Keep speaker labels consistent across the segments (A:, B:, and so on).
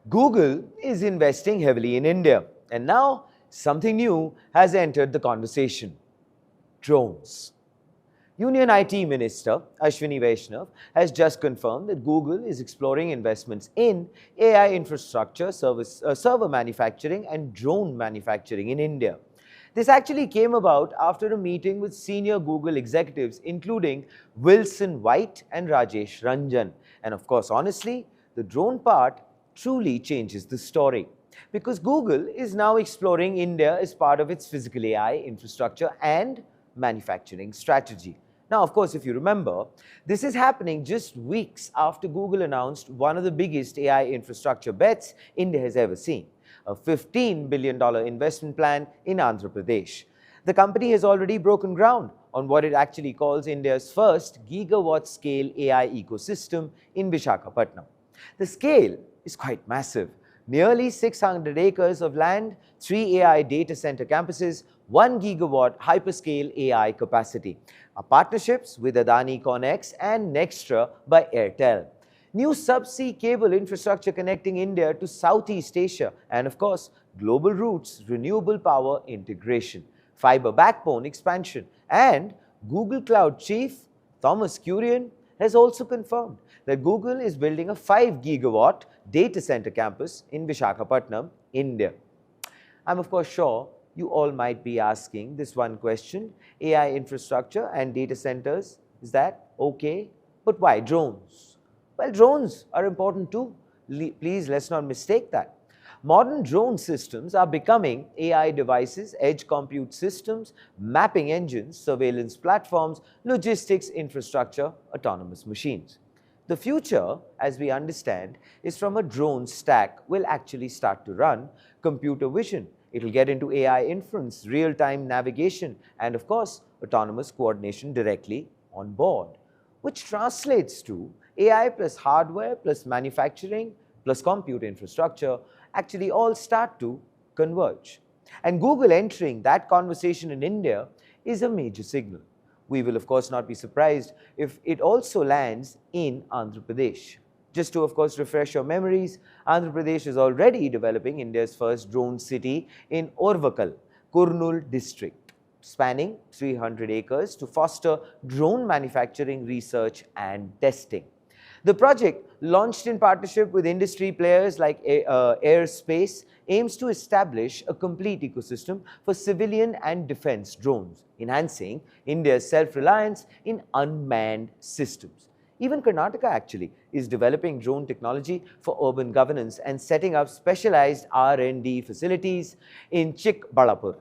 A: Google is investing heavily in India, and now something new has entered the conversation: drones. Union IT Minister Ashwini Vaishnaw has just confirmed that Google is exploring investments in AI infrastructure, server manufacturing, and drone manufacturing in India. This actually came about after a meeting with senior Google executives, including Wilson White and Rajesh Ranjan. And of course, honestly, the drone part truly changes the story, because Google is now exploring India as part of its physical AI infrastructure and manufacturing strategy. Now, of course, if you remember, this is happening just weeks after Google announced one of the biggest AI infrastructure bets India has ever seen: a $15 billion investment plan in Andhra Pradesh. The company has already broken ground on what it actually calls India's first gigawatt-scale AI ecosystem in Visakhapatnam. The scale is quite massive: nearly 600 acres of land, 3 AI data center campuses, 1 gigawatt hyperscale AI capacity. Partnerships with Adani Connex and Nextra by Airtel. New subsea cable infrastructure connecting India to Southeast Asia, and of course, global routes, renewable power integration, fiber backbone expansion, and Google Cloud Chief Thomas Kurian has also confirmed that Google is building a 5 gigawatt data center campus in Visakhapatnam, India. I'm of course sure you all might be asking this one question: AI infrastructure and data centers, is that okay? But why drones? Well, drones are important too. Please, let's not mistake that. Modern drone systems are becoming AI devices, edge compute systems, mapping engines, surveillance platforms, logistics infrastructure, autonomous machines. The future, as we understand, is from a drone stack will actually start to run computer vision. It will get into AI inference, real-time navigation, and of course, autonomous coordination directly on board, which translates to AI plus hardware plus manufacturing plus compute infrastructure actually all start to converge. And Google entering that conversation in India is a major signal. We will of course not be surprised if it also lands in Andhra Pradesh. Just to of course refresh your memories, Andhra Pradesh is already developing India's first drone city in Orvakal, Kurnool district, spanning 300 acres to foster drone manufacturing, research and testing. The project, launched in partnership with industry players like Airspace, aims to establish a complete ecosystem for civilian and defense drones, enhancing India's self-reliance in unmanned systems. Even Karnataka actually is developing drone technology for urban governance and setting up specialized R&D facilities in Chikbalapur.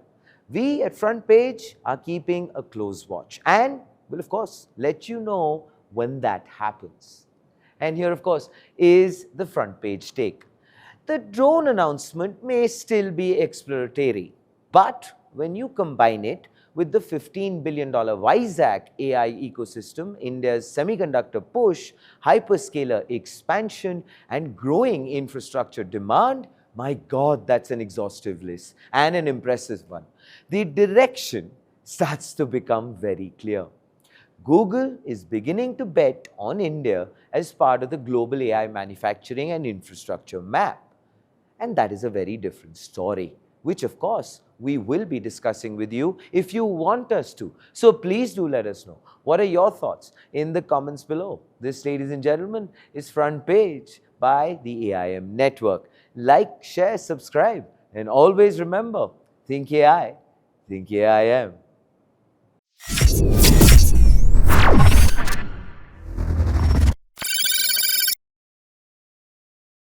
A: We at Front Page are keeping a close watch and will of course let you know when that happens. And here, of course, is the front page take. The drone announcement may still be exploratory, but when you combine it with the $15 billion Vizag AI ecosystem, India's semiconductor push, hyperscaler expansion, and growing infrastructure demand, my God, that's an exhaustive list and an impressive one. The direction starts to become very clear. Google is beginning to bet on India as part of the global AI manufacturing and infrastructure map. And that is a very different story, which of course we will be discussing with you if you want us to. So please do let us know. What are your thoughts in the comments below? This, ladies and gentlemen, is Front Page by the AIM Network. Like, share, subscribe, and always remember, think AI, think AIM.